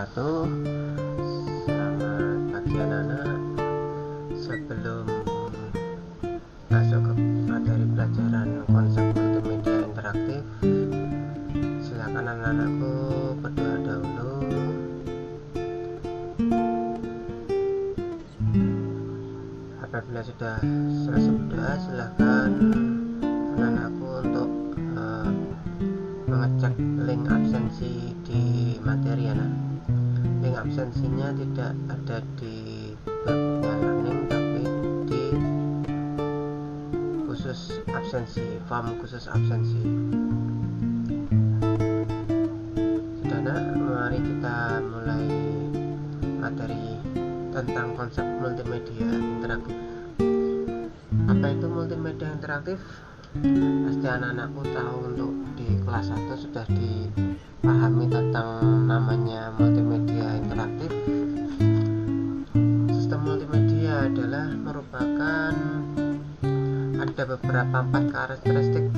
wabarakatuh. Selamat pagi anak-anak. Sebelum masuk ke materi pelajaran konsep multimedia interaktif, silakan anak-anakku berdoa dahulu. Apabila sudah selesai berdoa, silakan anak-anakku untuk mengecek link absensi di materi anak. Link absensinya tidak ada di webnya learning, tapi di khusus absensi, form khusus absensi. Sudah nak, mari kita mulai materi tentang konsep multimedia interaktif. Apa itu multimedia interaktif? Pasti anak-anakku tahu, untuk di kelas 1 sudah dipahami tentang namanya multimedia interaktif. Sistem multimedia adalah merupakan ada beberapa 4 karakteristik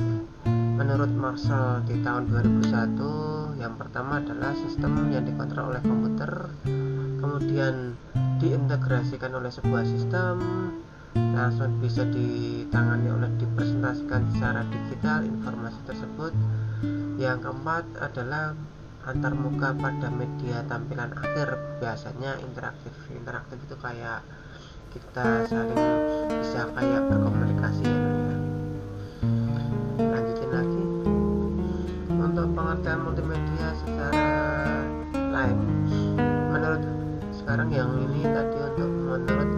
menurut Marshall di tahun 2001. Yang pertama adalah sistem yang dikontrol oleh komputer, kemudian diintegrasikan oleh sebuah sistem, langsung bisa ditangani oleh dipresentasikan secara digital informasi tersebut. Yang keempat adalah antarmuka pada media tampilan akhir, biasanya interaktif. Interaktif itu kayak kita saling bisa kayak berkomunikasi ya. Lanjutin lagi untuk pengertian multimedia secara lain. Menurut sekarang yang ini tadi untuk menurut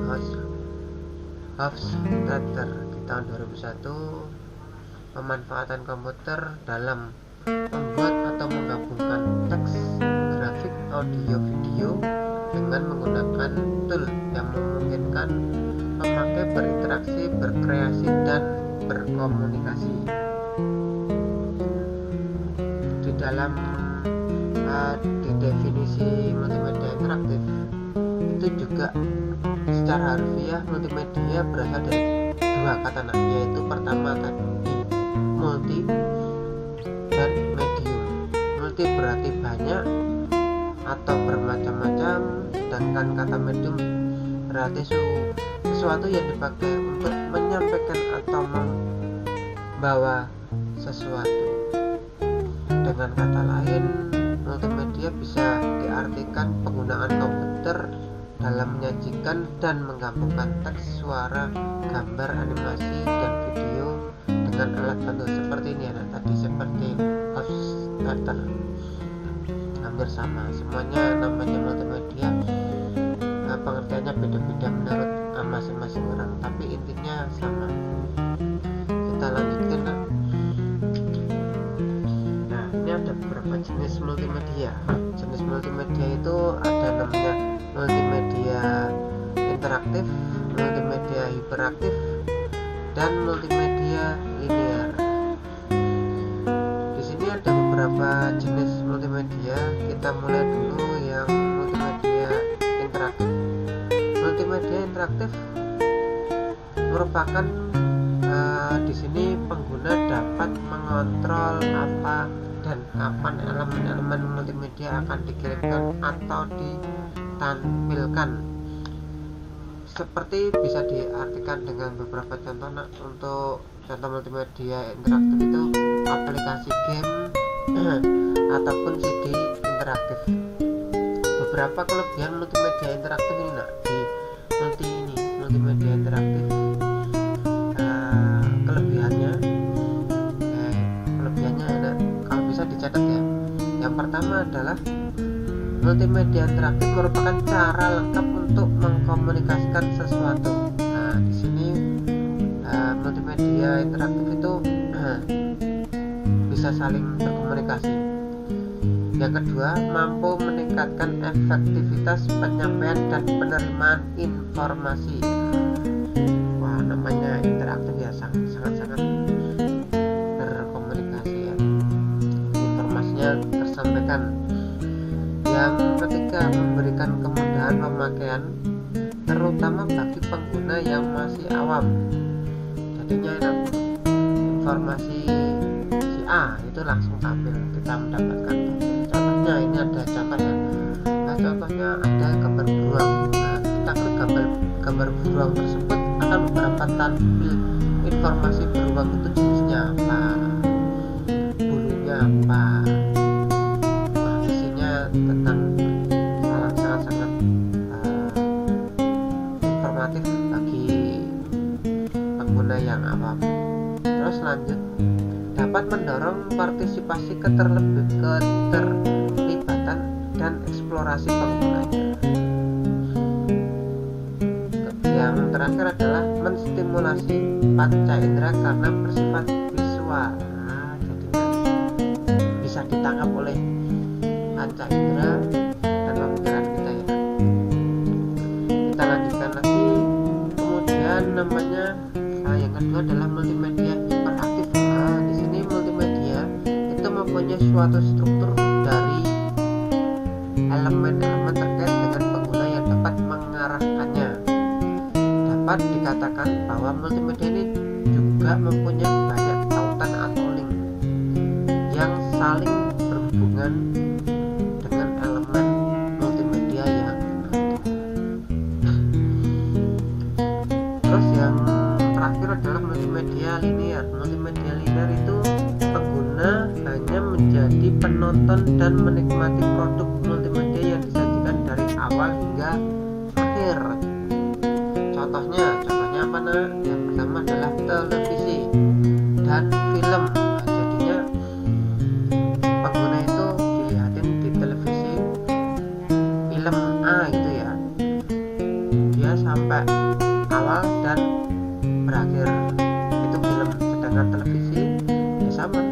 Hofstadter di tahun 2001, pemanfaatan komputer dalam membuat atau menggabungkan teks, grafik, audio, video dengan menggunakan tool yang memungkinkan pemakai berinteraksi, berkreasi, dan berkomunikasi. Di dalam di definisi multimedia interaktif itu juga secara harfiah multimedia berasal dari 2 kata, yaitu pertama tadi multi dan medium. Multi berarti banyak atau bermacam-macam, sedangkan kata medium berarti sesuatu yang dipakai untuk menyampaikan atau membawa sesuatu. Dengan kata lain, multimedia bisa diartikan penggunaan komputer dalam menyajikan dan menggabungkan teks, suara, gambar, animasi, dan video dengan alat bantu seperti ini ya. Tadi seperti Hofstadter, hampir sama. Semuanya namanya multimedia, pengertiannya beda-beda menurut masing-masing orang, tapi intinya sama. Kita lanjutkan. Nah, ini ada beberapa jenis multimedia. Jenis multimedia itu ada namanya multimedia interaktif, multimedia hiperaktif, dan multimedia linear. Di sini ada beberapa jenis multimedia. Kita mulai dulu yang multimedia interaktif. Multimedia interaktif merupakan di sini pengguna dapat mengontrol apa dan kapan elemen-elemen multimedia akan dikirimkan atau ditampilkan. Seperti bisa diartikan dengan beberapa contoh. Untuk contoh multimedia interaktif itu aplikasi game ataupun CD interaktif. Beberapa kelebihan multimedia interaktif ini di multimedia interaktif. Kelebihannya kalau bisa dicatat ya. Yang pertama adalah multimedia interaktif merupakan cara lengkap untuk mengkomunikasikan sesuatu. Nah, di sini multimedia interaktif itu bisa saling berkomunikasi. Yang kedua, mampu meningkatkan efektivitas penyampaian dan penerimaan informasi. Wah, namanya interaktif ya, sangat-sangat berkomunikasi ya. Informasinya tersampaikan. Yang ketiga, memberikan kemudahan pemakaian, terutama bagi pengguna yang masih awam. Jadinya informasi si A itu langsung tampil, kita mendapatkan. Contohnya ini ada contohnya, beruang. Nah, kita klik gambar beruang tersebut akan beberapa tampil informasi beruang itu jenisnya apa, bulunya apa. Wah, isinya tentang sangat informatif bagi pengguna yang awam. Terus lanjut, dapat mendorong partisipasi keterlibatan dan eksplorasi penggunanya. Yang terakhir adalah menstimulasi panca indera karena bersifat visual. Nah, jadinya bisa ditangkap oleh panca indera dan pemikiran kita ya. Kita lanjutkan lagi. Kemudian namanya yang kedua adalah multimedia hiperaktif. Nah, di sini multimedia itu mempunyai suatu struktur dari elemen-elemen terkait dengan pengguna yang dapat mengarahkannya. Dapat dikatakan bahwa multimedia ini juga mempunyai banyak tautan atau link yang saling berhubungan dengan elemen multimedia yang ada. Terus yang terakhir adalah multimedia linear. Multimedia linear itu pengguna hanya menjadi penonton dan menikmati produk multimedia yang disajikan dari awal hingga akhir. Contohnya apa nah? Yang pertama adalah televisi dan film. Nah, jadinya pengguna itu dilihatin di televisi film A gitu ya, dia sampai awal dan berakhir itu film. Sedangkan televisi ya sama,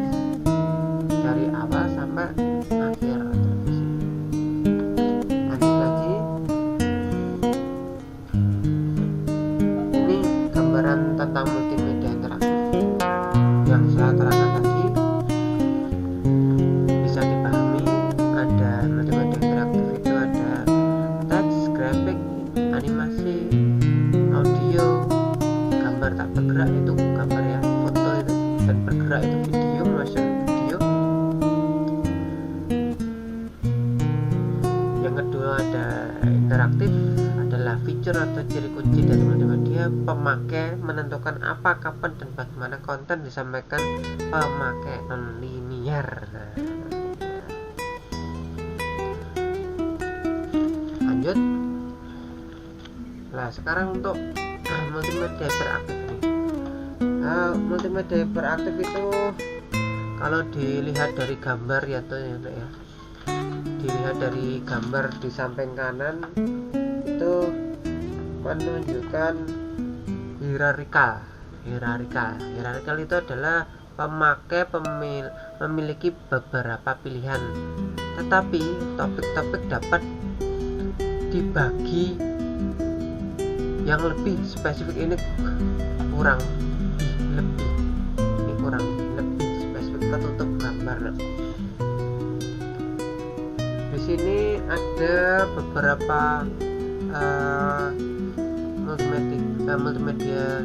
dari awal sampai akhir televisi. Lanjut lagi, ini gambaran tentang multimedia interaktif yang saya terangkan tadi. Bisa dipahami, ada multimedia interaktif itu ada teks, grafik, animasi, audio, gambar tak bergerak itu gambar ya, foto itu, dan bergerak itu video, motion video. Yang kedua ada interaktif, adalah fitur atau ciri kunci dari multimedia. Pemakai menentukan apa, kapan, dan bagaimana konten disampaikan pemakai non-linear. Lanjut. Nah, sekarang untuk multimedia hiperaktif nih. Multimedia hiperaktif itu kalau dilihat dari gambar ya tuh ya, dilihat dari gambar di samping kanan itu menunjukkan hierarkal itu adalah pemakai memiliki beberapa pilihan, tetapi topik-topik dapat dibagi yang lebih spesifik. Ini kurang lebih spesifik, ketutup gambar. Di sini ada beberapa multimedia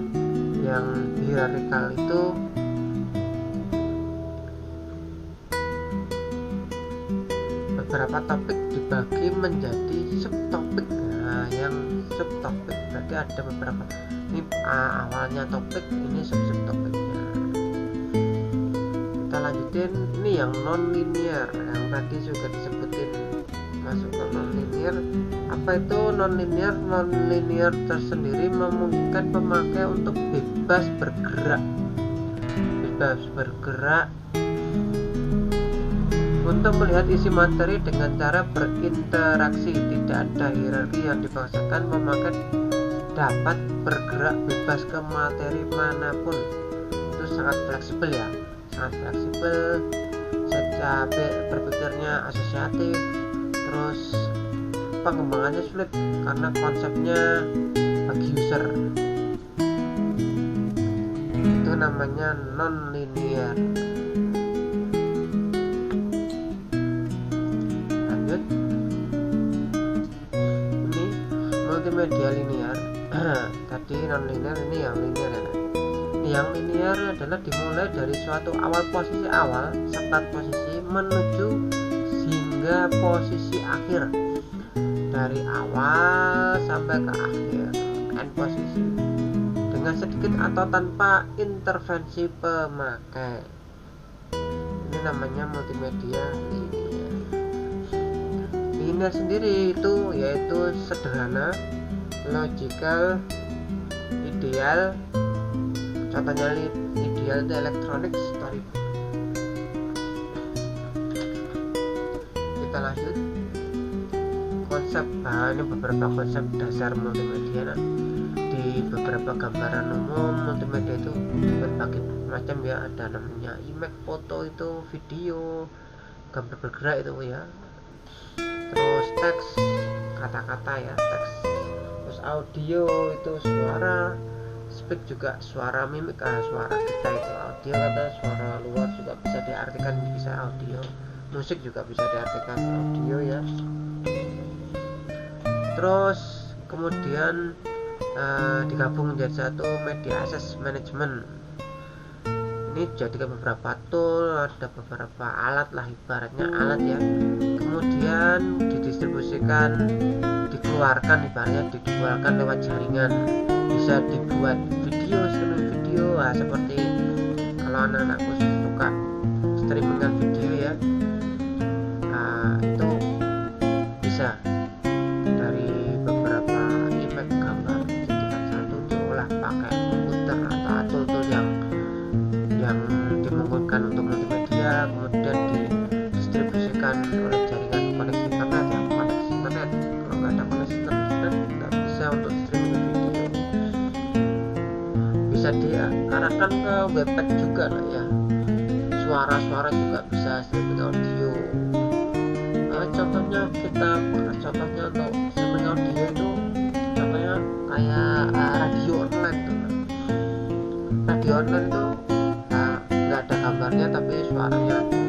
yang hierarkal itu beberapa topik dibagi menjadi subtopik. Nah, yang subtopik berarti ada beberapa. Ini awalnya topik, ini subtopiknya. Kita lanjutin, ini yang non linear yang tadi juga disebutin masuk ke non linear. Apa itu non linear? Non linear tersendiri memungkinkan pemakai untuk bebas bergerak untuk melihat isi materi dengan cara berinteraksi. Tidak ada hierarki yang dipaksakan. Pemakai dapat bergerak bebas ke materi manapun. Itu sangat fleksibel ya, sangat fleksibel. Secara berpikirnya asosiatif, terus pengembangannya sulit karena konsepnya bagi user. Itu namanya non linear. Lanjut, ini multimedia linear. Tadi non linear, ini yang linear ya. Yang linear adalah dimulai dari suatu posisi awal, start posisi, menuju hingga posisi akhir dari awal sampai ke akhir end posisi dengan sedikit atau tanpa intervensi pemakai. Ini namanya multimedia linear. Linear sendiri itu yaitu sederhana, logical, ideal. Contohnya ideal itu electronic storyboard. Kita lanjut konsep. Ini beberapa konsep dasar multimedia. Di beberapa gambaran umum multimedia itu berbagai macam ya, ada namanya image, foto itu, video, gambar bergerak itu ya, terus teks, kata-kata ya, teks, terus audio itu suara, speak juga suara, mimik, suara kita itu audio, kata suara luar juga bisa diartikan bisa audio, musik juga bisa diartikan audio ya. Terus kemudian digabung menjadi satu media access management. Ini jadikan beberapa tool, ada beberapa alat lah, ibaratnya alat ya, kemudian didistribusikan, dikeluarkan lewat jaringan. Bisa dibuat video, streaming video, seperti kalau anak-anakku suka streamingan video ya, itu bisa dari beberapa image gambar jadikan satu, diolah pakai komputer atau tool-tool yang dimungkinkan untuk multimedia, kemudian didistribusikan oleh jaringan koneksi internet ya, koneksi internet. Kalau nggak ada koneksi internet nggak bisa untuk streaming video. Bisa diarahkan ke webpack juga lah ya, suara-suara juga bisa streaming audio. Contohnya untuk streaming audio itu contohnya kayak radio online tuh. Radio online itu nggak ada gambarnya tapi suaranya ada.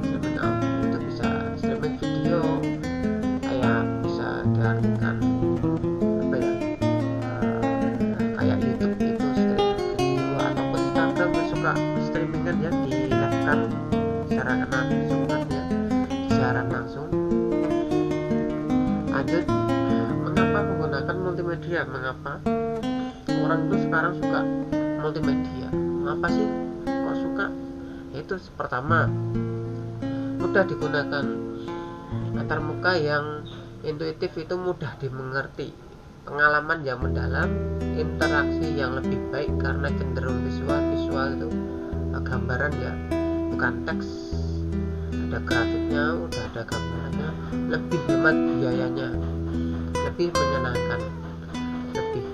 Streaming audio itu bisa, streaming video kayak bisa diartikan apa ya, kayak YouTube itu streaming video, ataupun Instagram suka streamingan ya, di live kan secara langsung kan ya, siaran langsung. Lanjut, mengapa menggunakan multimedia? Mengapa orang itu sekarang suka multimedia? Mengapa sih kok suka? Itu pertama, mudah digunakan, antarmuka yang intuitif itu mudah dimengerti, pengalaman yang mendalam, interaksi yang lebih baik karena cenderung visual itu gambaran ya, bukan teks, ada grafiknya, udah ada gambarannya, lebih hemat biayanya, lebih menyenangkan, lebih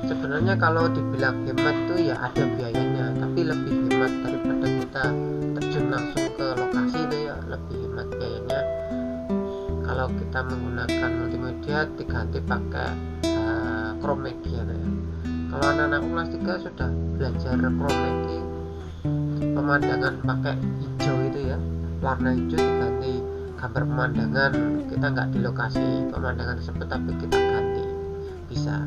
sebenarnya kalau dibilang hemat tuh ya ada biayanya, tapi lebih hemat daripada kita terjun langsung ke lokasi itu ya, lebih hemat biayanya. Kalau kita menggunakan multimedia diganti pakai chroma-key ya. Kalau anak-anak kelas 3 sudah belajar chroma-key, pemandangan pakai hijau itu ya, warna hijau diganti gambar pemandangan, kita nggak di lokasi pemandangan tersebut tapi kita ganti, bisa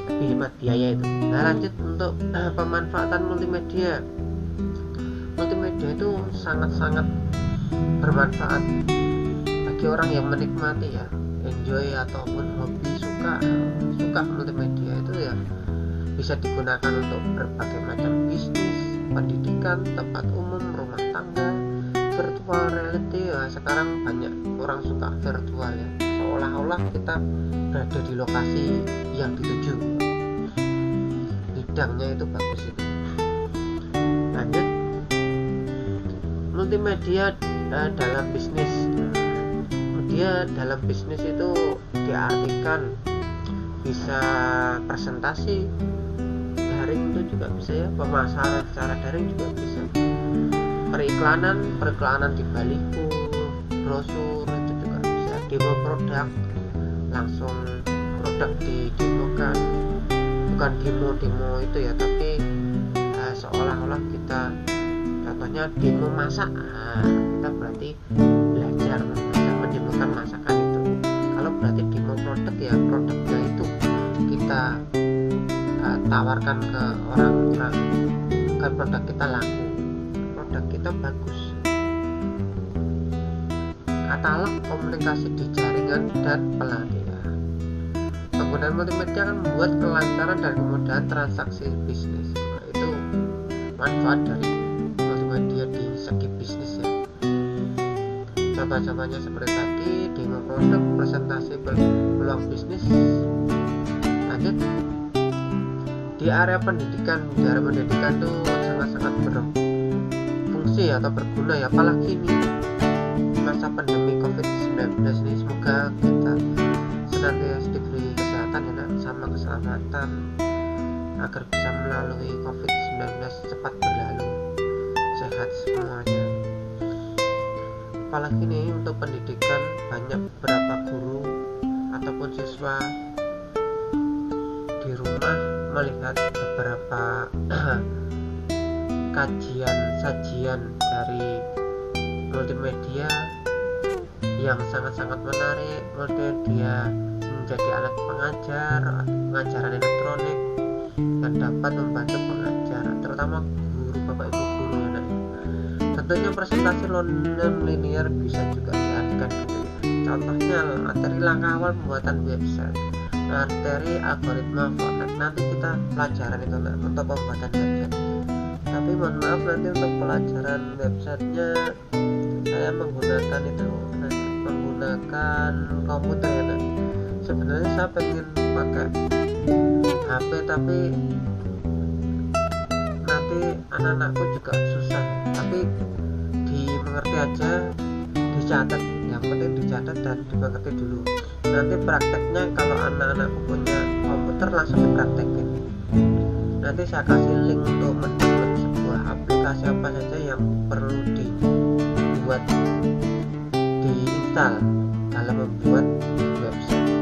lebih hemat biaya itu. Nah lanjut untuk pemanfaatan multimedia. Multimedia itu sangat-sangat bermanfaat bagi orang yang menikmati ya, enjoy ataupun hobi, suka multimedia itu ya, bisa digunakan untuk berbagai macam bisnis, pendidikan, tempat umum, rumah tangga, virtual reality ya. Sekarang banyak orang suka virtual ya, seolah-olah kita berada di lokasi yang dituju. Bidangnya itu bagus itu. Lanjut, multimedia dalam bisnis. Dia dalam bisnis itu diartikan bisa presentasi daring itu juga bisa ya, pemasaran secara daring juga bisa, periklanan di baliho, brosur itu juga bisa, demo produk, langsung produk didemokan, bukan demo itu ya, tapi seolah-olah kita contohnya demo masak, kita berarti belajar mendemokan masakan itu. Kalau berarti demo produk ya, produknya itu kita tawarkan ke orang-orang agar produk kita laku, produk kita bagus. katalog komunikasi di jaringan dan pelatihan. Penggunaan multimedia akan membuat kelancaran dan kemudahan transaksi bisnis. Nah, itu manfaat dari multimedia di segi bisnis ya. Contoh-contohnya seperti tadi, demo produk, presentasi peluang bisnis. Lanjut, di area pendidikan tuh sangat-sangat berfungsi atau berguna ya, apalagi ini masa pandemi COVID-19 ini. Semoga kita senantiasa diberi kesehatan ya, sama keselamatan agar bisa melalui COVID-19 cepat berlalu, sehat semuanya. Apalagi nih untuk pendidikan, banyak beberapa guru ataupun siswa di rumah melihat beberapa sajian dari multimedia yang sangat-sangat menarik. Multimedia menjadi alat pengajaran elektronik yang dapat membantu pengajar, terutama guru, bapak ibu guru ya. Tentunya presentasi non-linear bisa juga diartikan gitu ya. Contohnya materi langkah awal pembuatan website, materi algoritma Fortnite. Nanti kita pelajaran itu untuk pembuatan website. Tapi mohon maaf, nanti untuk pelajaran websitenya saya menggunakan komputer ya. Sebenarnya saya pengen pakai HP, tapi nanti anak-anakku juga susah. Tapi dimengerti aja, dicatat, yang penting dicatat dan dimengerti dulu. Nanti prakteknya kalau anak-anakku punya komputer langsung dipraktekin. Nanti saya kasih link untuk mendownload sebuah aplikasi apa saja yang perlu dibuat, diinstal dalam membuat website.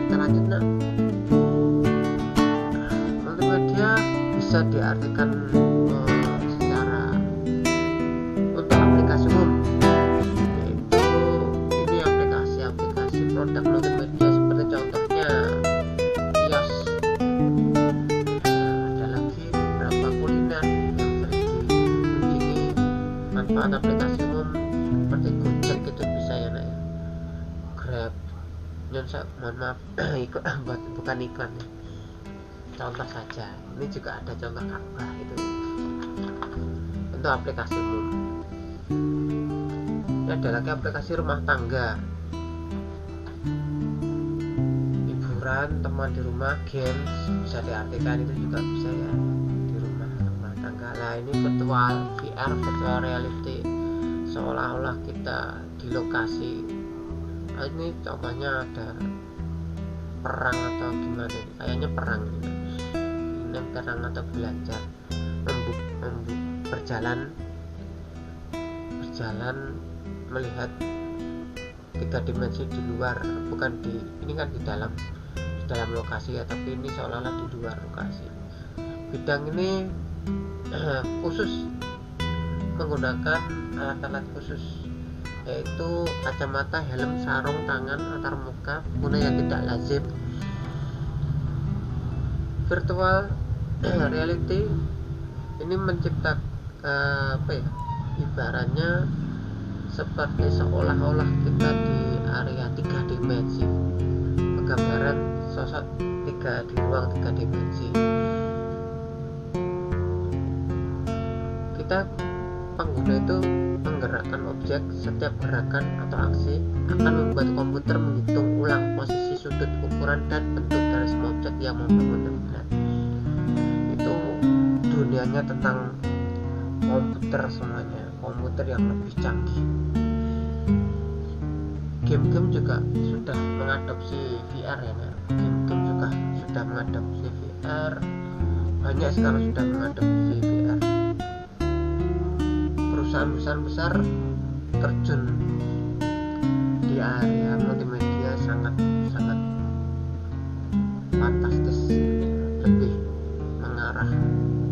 Kita lanjut nak. Multimedia bisa diartikan secara untuk aplikasi umum, yaitu ini aplikasi produk multimedia seperti contohnya kios. Ada lagi beberapa kuliner yang sering dikunjungi. Manfaat aplikasi umum seperti Gojek itu bisa ya nak ya, Grab. Mohon maaf bukan iklan ya, contoh saja. Ini juga ada contoh Kakbah itu untuk aplikasi umum. Ini ada lagi aplikasi rumah tangga, hiburan teman di rumah, games bisa diartikan itu juga bisa ya, di rumah tangga. Nah ini virtual VR, virtual reality, seolah-olah kita di lokasi. Nah, ini contohnya ada perang atau gimana, kayaknya perang ini perang atau belajar berjalan melihat 3 dimensi di luar, bukan ini kan di dalam lokasi ya, tapi ini seolah-olah di luar lokasi. Bidang ini khusus menggunakan alat-alat khusus, yaitu kacamata, helm, sarung tangan antar muka, guna yang tidak lazim. Virtual reality ini menciptakan ibaratnya seperti seolah-olah kita di area 3 dimensi, penggambaran sosok di ruang 3 dimensi. Kita pengguna itu menggerakkan objek. Setiap gerakan atau aksi akan membuat komputer menghitung ulang posisi, sudut, ukuran, dan bentuk dari semua objek yang membangun. Itu dunianya tentang komputer semuanya, komputer yang lebih canggih. Game-game juga sudah mengadopsi VR ya. Game-game juga sudah mengadopsi VR. Banyak sekarang sudah mengadopsi VR. Perusahaan besar terjun di area multimedia sangat fantastis, lebih mengarah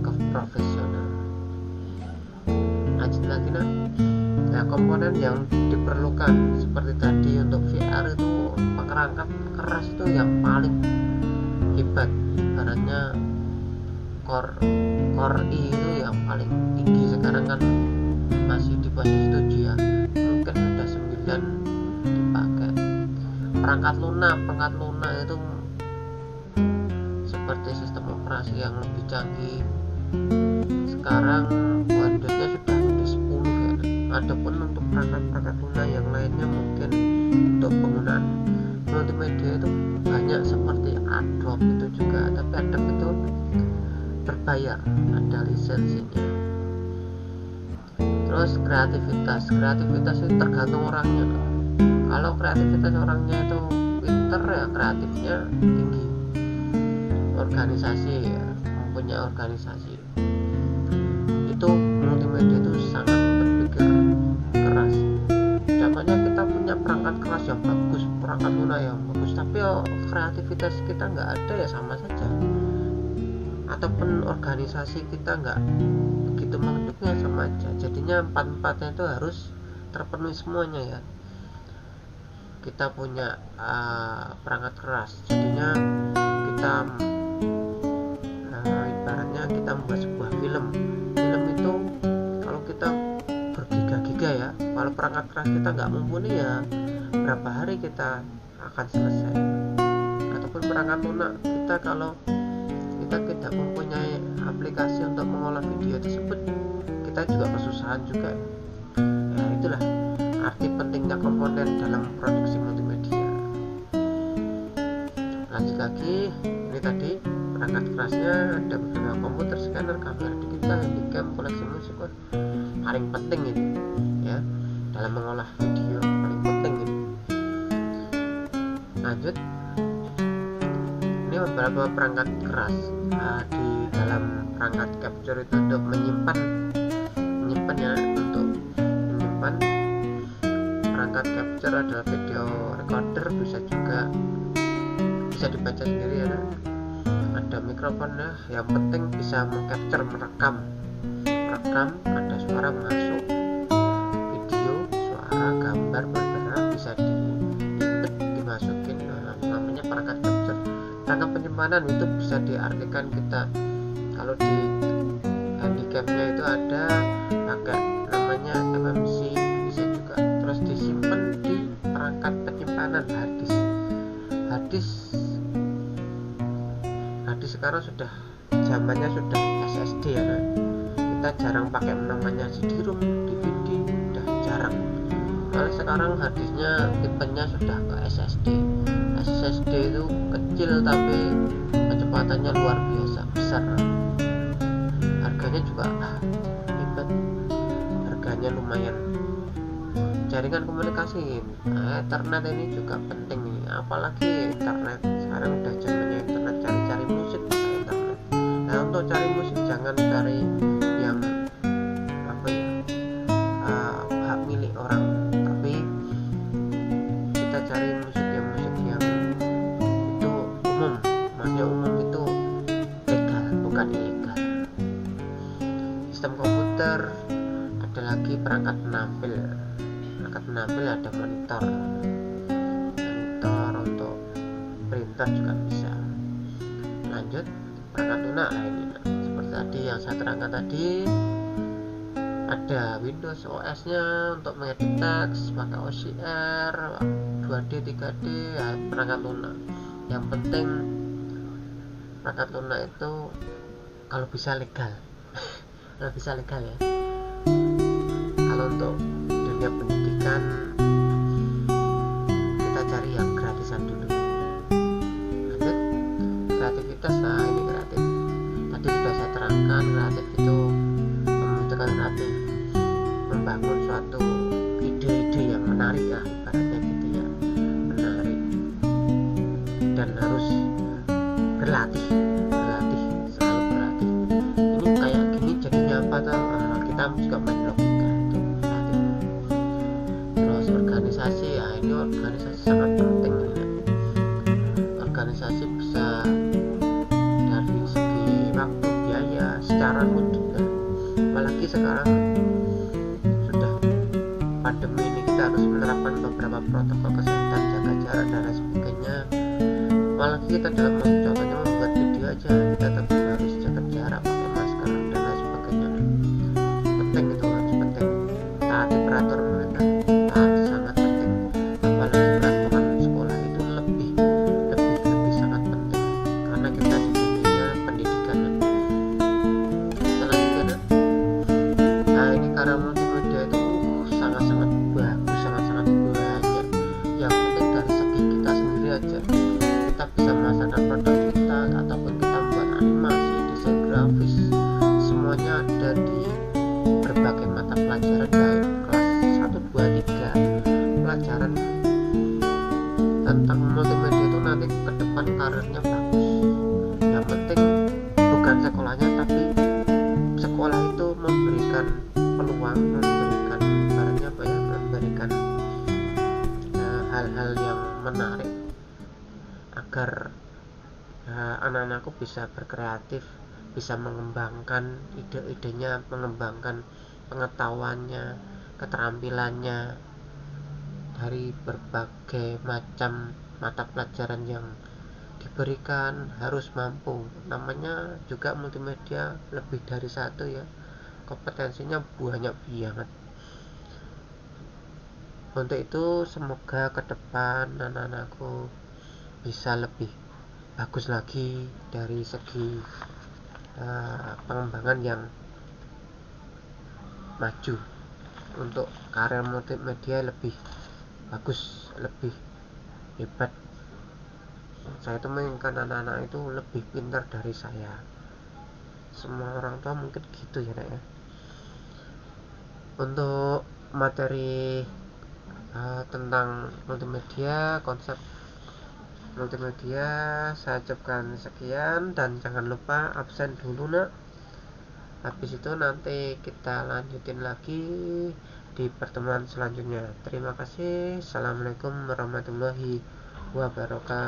ke profesional. Lanjut lagi nak. Nah, komponen yang diperlukan seperti tadi untuk VR itu perangkat keras itu yang paling hebat, ibaratnya core i itu yang paling tinggi. Sekarang kan masih di posisi 7 ya, mungkin sudah dan dipakai. Perangkat lunak itu seperti sistem operasi yang lebih canggih. Sekarang Windowsnya sudah Windows 10 ya. Adapun untuk perangkat lunak yang lainnya mungkin untuk penggunaan multimedia itu banyak seperti Adobe itu juga, tapi Adobe itu berbayar, ada lisensinya. Terus kreativitas itu tergantung orangnya. Kalau kreativitas orangnya itu pinter ya, kreatifnya tinggi. Organisasi ya, mempunyai organisasi itu multimedia itu sangat berpikir keras. Namanya kita punya perangkat keras yang bagus, perangkat lunak yang bagus, tapi kreativitas kita nggak ada ya sama saja. Ataupun organisasi kita nggak begitu mendukungnya, sama aja. Jadinya empat-empatnya itu harus terpenuhi semuanya ya. Kita punya perangkat keras, jadinya kita ibaratnya kita membuat sebuah film itu kalau kita bergiga-giga ya, kalau perangkat keras kita nggak mumpuni ya berapa hari kita akan selesai. Ataupun perangkat lunak kita, kalau kita tidak mempunyai aplikasi untuk mengolah video tersebut, kita juga kesusahan juga ya. Itulah arti pentingnya komponen dalam produksi multimedia. Lanjut lagi, ini tadi perangkat kerasnya ada beberapa komputer, scanner, kamera digital, handycam, koleksi musik. Paling penting ini ya, dalam mengolah video paling penting ini. Lanjut, ini beberapa perangkat keras di dalam perangkat capture itu untuk menyimpannya. Untuk menyimpan, perangkat capture adalah video recorder, bisa dibaca sendiri ya. Ada mikrofon ya, yang penting bisa merekam, ada suara masuk, video, suara, gambar bergerak, bisa dimasukin. Namanya perangkat capture. Perangkat penyimpanan itu bisa diartikan kita, kalau di handycamnya itu ada pakai namanya MMC, bisa juga. Terus disimpan di perangkat penyimpanan harddisk sekarang sudah zamannya sudah SSD ya. Kita jarang pakai namanya CD-ROM, DVD, udah jarang. Malah sekarang harddisknya tipenya sudah ke SSD. SSD itu kecil tapi kecepatannya luar biasa besar. Harganya juga hebat, harganya lumayan. Jaringan komunikasi, internet ini juga penting nih, apalagi internet sekarang udah zamannya internet. Cari musik pakai internet. Nah, untuk cari musik jangan cari yang hak milik orang, tapi kita cari musik yang itu umum. Maksudnya umum itu legal, bukan ilegal. Sistem komputer, ada lagi perangkat penampil ada monitor untuk printer juga bisa. Lanjut, perangkat lunak lainnya seperti tadi yang saya terangkan tadi, ada Windows OS nya untuk mengedit teks, pakai OCR, 2D, 3D ya, perangkat lunak. Yang penting perangkat lunak itu kalau bisa legal kalau bisa legal ya. Kalau untuk dunia pendidikan kita cari yang gratisan dulu. Lanjut, kreativitas. Nah, ini kreatif tadi sudah saya terangkan. Kreatif itu membutuhkan kreatif, membangun suatu ide-ide yang menarik ya, ibaratnya gitu ya, menarik, dan harus berlatih, selalu berlatih. Ini kayak gini jadinya apa tuh? Kita juga main logika itu kreatif. Terus organisasi ya, ini organisasi sangat penting ya. Organisasi bisa dari segi waktu, biaya, secara mudah ya. Apalagi sekarang sudah pandemi ini, kita harus menerapkan beberapa protokol kesehatan, jaga jarak dan lain sebagainya. Apalagi kita dalam contohnya membuat video aja, kita tetap harus jaga jarak, pakai masker dan lain sebagainya. Penting, itu harus penting. Taati peraturan pemerintah, sangat penting. Hafiz, semuanya ada di berbagai mata pelajaran baik kelas 1, 2, 3. Pelajaran tentang multimedia itu nanti ke depan karirnya bagus. Yang penting bukan sekolahnya, tapi sekolah itu memberikan peluang, memberikan barangnya apa ya, memberikan hal-hal yang menarik agar anak-anakku bisa berkreatif, bisa mengembangkan ide-idenya, mengembangkan pengetahuannya, keterampilannya dari berbagai macam mata pelajaran yang diberikan. Harus mampu, namanya juga multimedia lebih dari satu ya, kompetensinya banyak banget. Untuk itu semoga ke depan anak-anakku bisa lebih bagus lagi dari segi pengembangan yang maju, untuk karir multimedia lebih bagus, lebih hebat. Saya itu menginginkan anak-anak itu lebih pintar dari saya. Semua orang tua mungkin gitu ya nak ya. Untuk materi tentang multimedia, konsep multimedia saya ucapkan sekian, dan jangan lupa absen dulu nak. Habis itu nanti kita lanjutin lagi di pertemuan selanjutnya. Terima kasih. Assalamualaikum warahmatullahi wabarakatuh.